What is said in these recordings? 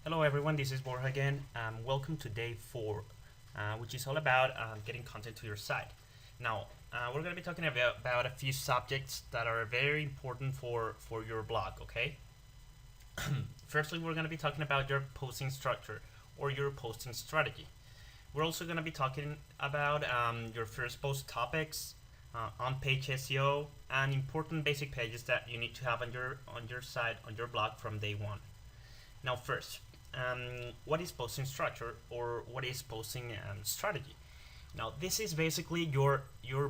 Hello everyone, this is Borja again. Welcome to day 4, which is all about getting content to your site. Now, we're going to be talking about a few subjects that are very important for your blog, okay? Firstly, we're going to be talking about your posting structure or your posting strategy. We're also going to be talking about your first post topics, on-page SEO, and important basic pages that you need to have on your site, on your blog from day 1. Now first, what is posting structure or what is posting strategy? Now this is basically your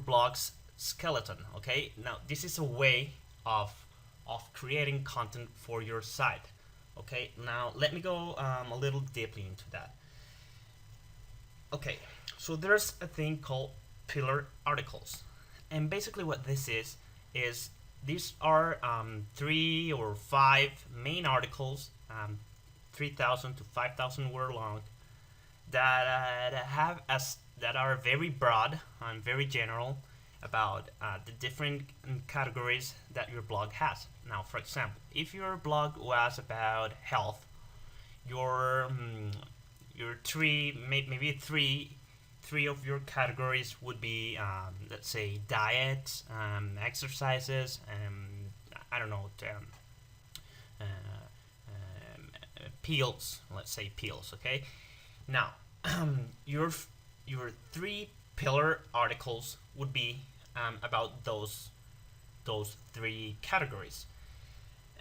blog's skeleton. Okay. Now this is a way of creating content for your site. Okay. Now let me go a little deeply into that. Okay. So there's a thing called pillar articles, and basically what this is these are 3 or 5 main articles, 3,000 to 5,000 word long, that are very broad and very general about the different categories that your blog has. Now, for example, if your blog was about health, your maybe three of your categories would be, let's say, diet, exercises, I don't know, pills. Let's say pills. Okay. Now, your 3 pillar articles would be about those 3 categories.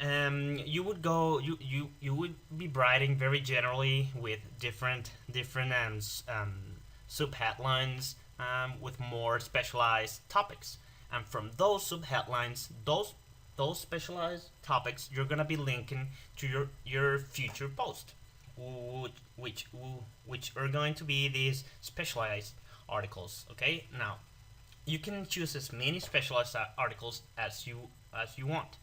You would be writing very generally with different sub headlines, with more specialized topics, and from those sub headlines, those specialized topics, you're gonna be linking to your future post, which which are going to be these specialized articles. Okay. Now you can choose as many specialized articles as you want.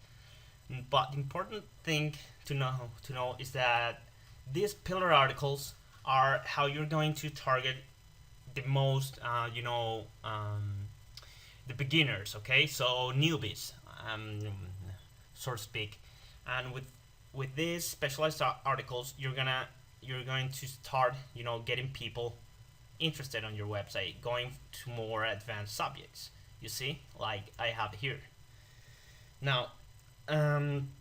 But the important thing to know is that these pillar articles are how you're going to target the most, the beginners. Okay, so newbies, so to speak. And with these specialized articles, you're going to start, getting people interested on your website, going to more advanced subjects. You see, like I have here. Now, um,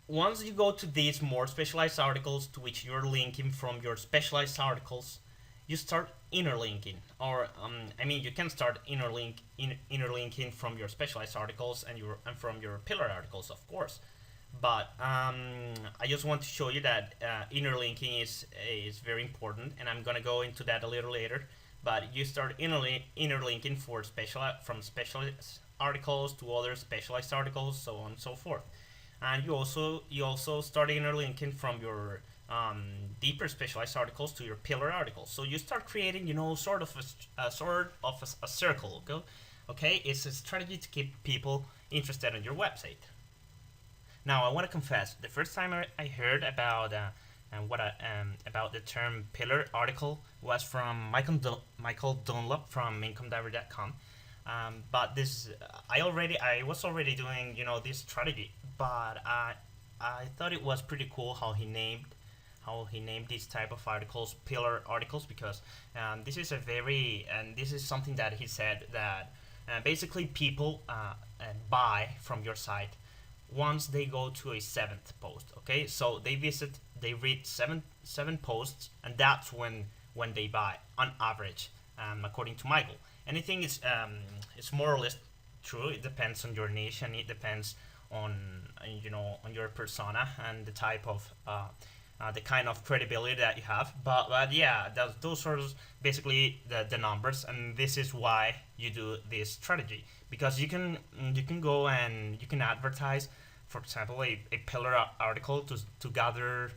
once you go to these more specialized articles to which you're linking from your specialized articles, you start interlinking, or you can start interlinking from your specialized articles and from your pillar articles, of course. But I just want to show you that interlinking is very important, and I'm gonna go into that a little later. But you start interlinking from specialized articles to other specialized articles, so on and so forth. And you also start interlinking from your deeper specialized articles to your pillar articles. So you start creating, sort of a circle. Okay, it's a strategy to keep people interested in your website. Now, I want to confess, the first time I heard about the term pillar article was from Michael Dunlop from IncomeDiver.com. But I was already doing, this strategy, but I thought it was pretty cool how he named this type of articles pillar articles, because this is something that he said, that basically people buy from your site once they go to a 7th post. Okay, so they read seven posts, and that's when they buy on average, according to Michael. Anything is it's more or less true. It depends on your niche, and it depends on on your persona and the type of the kind of credibility that you have. But yeah, those are basically the numbers, and this is why you do this strategy, because you can go and you can advertise, for example, a pillar article to gather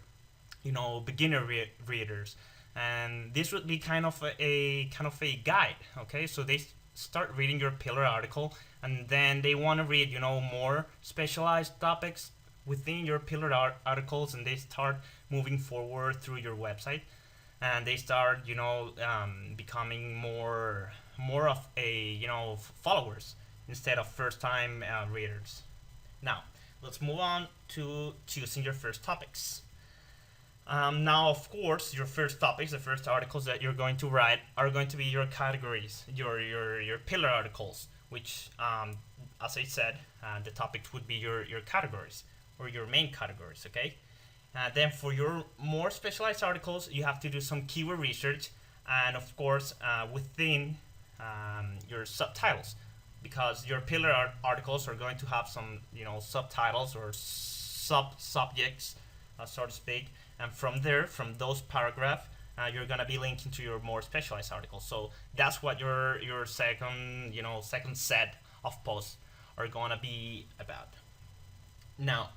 beginner readers, and this would be kind of a guide. Okay, so they start reading your pillar article, and then they want to read more specialized topics within your pillar articles, and they start moving forward through your website, and they start becoming more of a followers instead of first time readers. Now let's move on to choosing your first topics. Now, of course, your first topics, the first articles that you're going to write, are going to be your categories, your pillar articles, which, as I said, the topics would be your categories or your main categories. Okay. Then for your more specialized articles, you have to do some keyword research, and of course, within your subtitles, because your pillar articles are going to have some subtitles or subjects, so to speak, and from there, from those paragraphs, you're gonna be linking to your more specialized articles. So that's what your second set of posts are gonna be about. Now,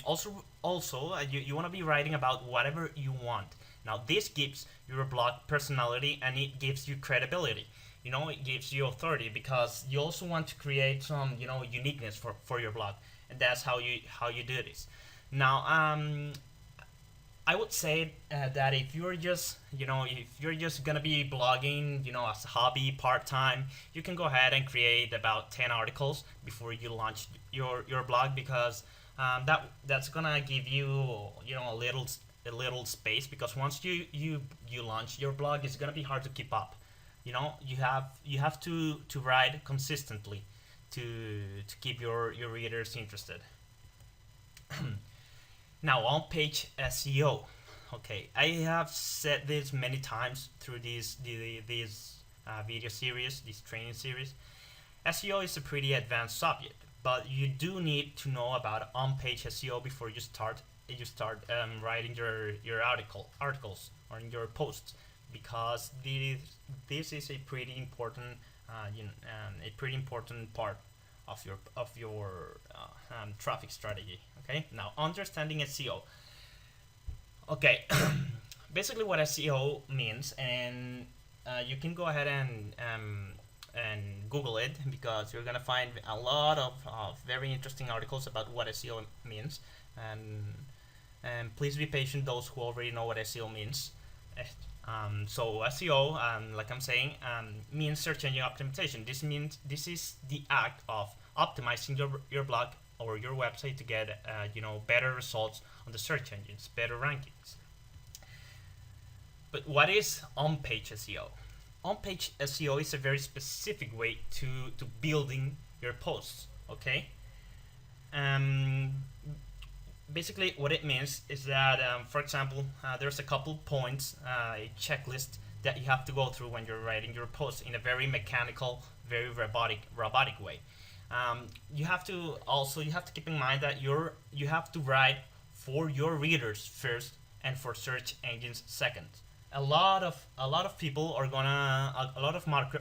you want to be writing about whatever you want. Now, this gives your blog personality, and it gives you credibility. It gives you authority, because you also want to create some uniqueness for your blog, and that's how you do this. Now, I would say that if you're just gonna be blogging, as a hobby, part time, you can go ahead and create about 10 articles before you launch your blog, because that's gonna give you a little space, because once you launch your blog, it's gonna be hard to keep up. You have to write consistently to keep your readers interested. Now, on page SEO. Okay, I have said this many times through these video series, this training series. SEO is a pretty advanced subject, but you do need to know about on-page SEO before you start writing your articles or in your posts, because this is a pretty important part of your traffic strategy. Okay, now understanding SEO. Okay, basically what SEO means, and you can go ahead and Google it, because you're gonna find a lot of very interesting articles about what SEO means, and please be patient, those who already know what SEO means. So SEO, like I'm saying, means search engine optimization. This is the act of optimizing your blog or your website to get better results on the search engines, better rankings. But what is on-page SEO? On-page SEO is a very specific way to building your posts. Okay. Um, Basically, what it means is that, for example, there's a couple points, a checklist that you have to go through when you're writing your post in a very mechanical, very robotic way. You have to keep in mind that you have to write for your readers first, and for search engines second. A lot of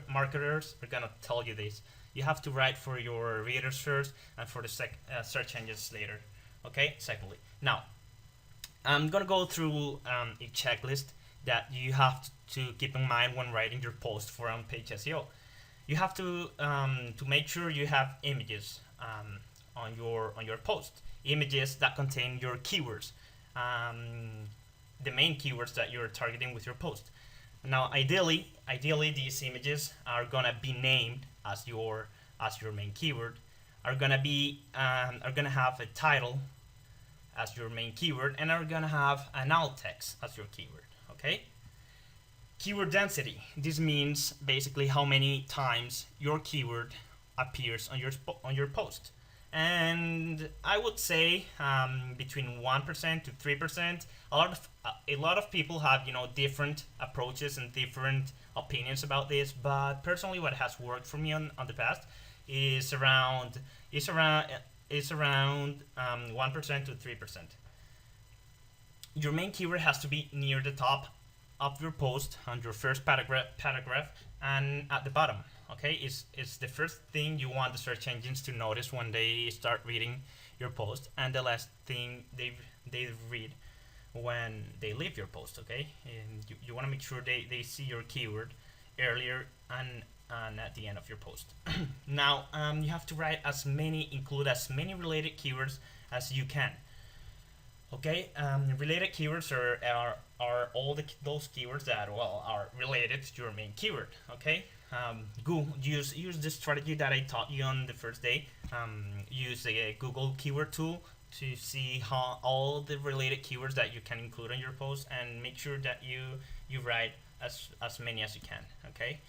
marketers are gonna tell you this. You have to write for your readers first, and for the search engines later. Okay, secondly. Now, I'm gonna go through a checklist that you have to keep in mind when writing your post for on-page SEO. You have to make sure you have images on your post, images that contain your keywords, the main keywords that you're targeting with your post. Now, ideally, these images are gonna be named as your main keyword, are gonna have a title as your main keyword, and are gonna have an alt text as your keyword. Okay. Keyword density. This means basically how many times your keyword appears on your post, and I would say between 1% to 3%. A lot of people have different approaches and different opinions about this, but personally, what has worked for me on the past is around 1% to 3%. Your main keyword has to be near the top of your post, on your first paragraph, and at the bottom. Okay, it's the first thing you want the search engines to notice when they start reading your post, and the last thing they read when they leave your post. Okay, and you want to make sure they see your keyword earlier and at the end of your post. Now, you have to include as many related keywords as you can. Okay, related keywords are all those keywords that are related to your main keyword. Okay, use the strategy that I taught you on the first day. Use a Google keyword tool to see how all the related keywords that you can include on your post, and make sure that you write as many as you can. Okay.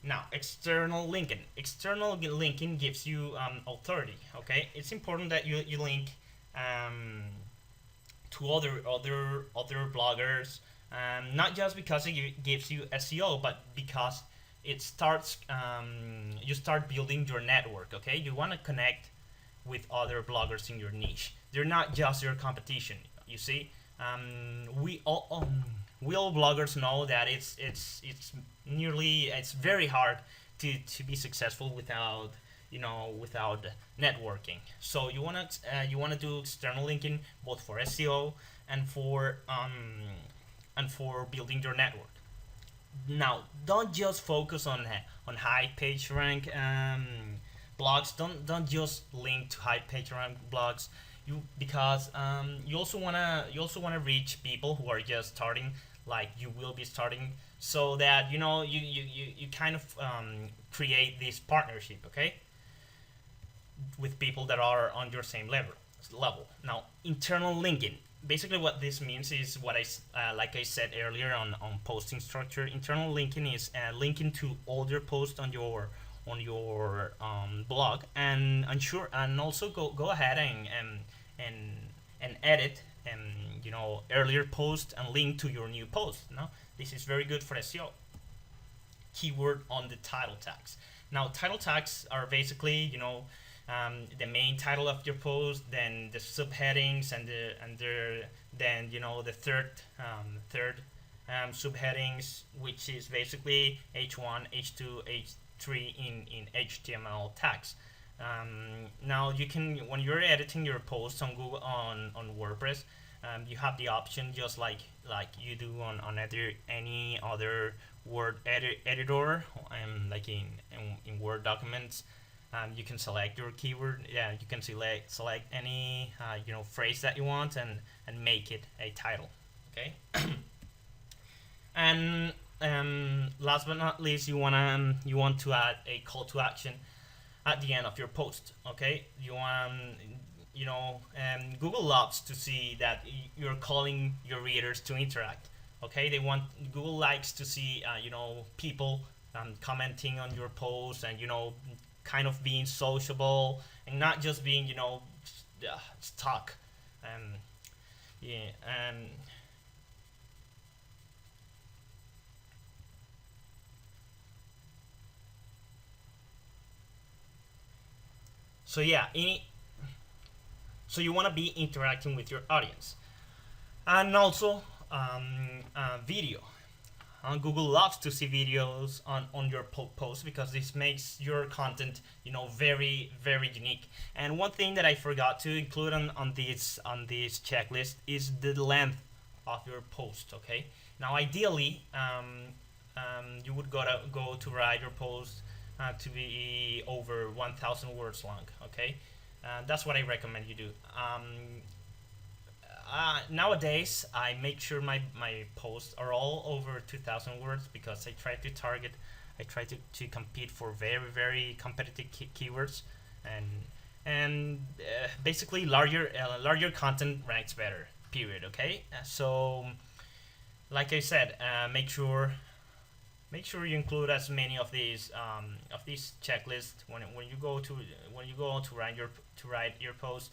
Now, external linking. External linking gives you authority. Okay, it's important that you link um, to other bloggers, not just because it gives you SEO, but because it starts you start building your network. Okay, you want to connect with other bloggers in your niche. They're not just your competition. You see, we all bloggers know that it's very hard to be successful without without networking. So you wanna do external linking both for SEO and for building your network. Now, don't just focus on high page rank blogs. Don't just link to high page rank blogs. Because you also wanna reach people who are just starting, like you will be starting, so that you kind of create this partnership, okay, with people that are on your same level. Now, internal linking. Basically, what this means is what like I said earlier on posting structure. Internal linking is linking to all your posts on your blog, and also go ahead and and edit earlier post and link to your new post. No, this is very good for SEO. Keyword on the title tags. Now, title tags are basically the main title of your post, then the subheadings, then the third subheadings, which is basically H1, H2, H3 in HTML tags. Now, you can, when you're editing your posts on Google on WordPress, you have the option, just like you do on any other Word editor, like in Word documents. You can select your keyword. Yeah, you can select any phrase that you want, and make it a title. Okay. And last but not least, you want to add a call to action at the end of your post. Okay, Google loves to see that you're calling your readers to interact. Okay, Google likes to see people commenting on your posts, and kind of being sociable, and not just being stuck. Yeah. So yeah, so you want to be interacting with your audience, and also video. Google loves to see videos on your post, because this makes your content very, very unique. And one thing that I forgot to include on this checklist is the length of your post. Okay, now ideally you would go to write your post to be over 1,000 words long. Okay, that's what I recommend you do. Nowadays, I make sure my posts are all over 2,000 words, because I try to compete for very, very competitive keywords, and basically larger content ranks better. Period. Okay. So, like I said, make sure you include as many of these checklists when you go to write your post.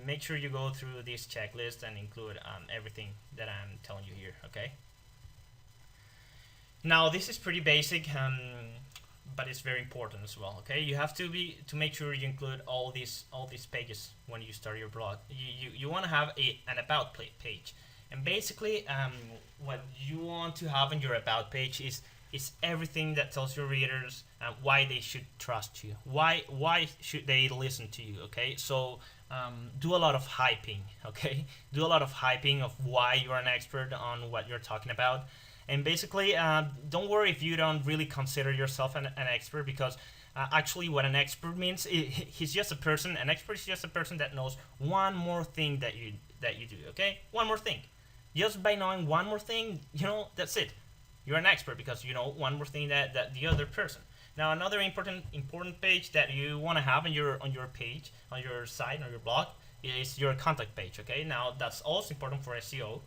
Make sure you go through this checklist and include everything that I'm telling you here. Okay. Now, this is pretty basic, but it's very important as well. Okay, you have to make sure you include all these pages when you start your blog. You want to have an about page, and basically what you want to have in your about page is everything that tells your readers why they should trust you, why should they listen to you. Okay, so do a lot of hyping. Okay, do a lot of hyping of why you're an expert on what you're talking about. And basically, don't worry if you don't really consider yourself an expert, because actually what an expert means, he's just a person. An expert is just a person that knows one more thing that you do. Okay, one more thing. Just by knowing one more thing, that's it. You're an expert, because you know one more thing that the other person. Now, another important page that you want to have on your page, on your site, on your blog, is your contact page. Okay, now that's also important for SEO,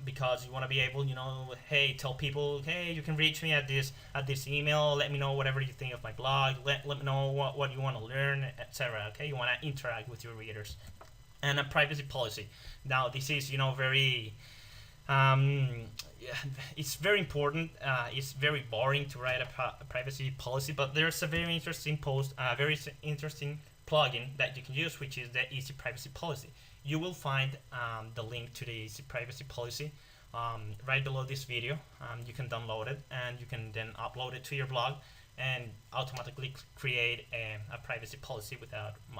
because you want to be able, hey, tell people, hey, you can reach me at this email. Let me know whatever you think of my blog. Let me know what you want to learn, etc. Okay, you want to interact with your readers. And a privacy policy. Now this is very yeah, it's very important. It's very boring to write a privacy policy, but there's a very interesting interesting plugin that you can use, which is the Easy Privacy Policy. You will find the link to the Easy Privacy Policy right below this video. You can download it and you can then upload it to your blog and automatically create a privacy policy without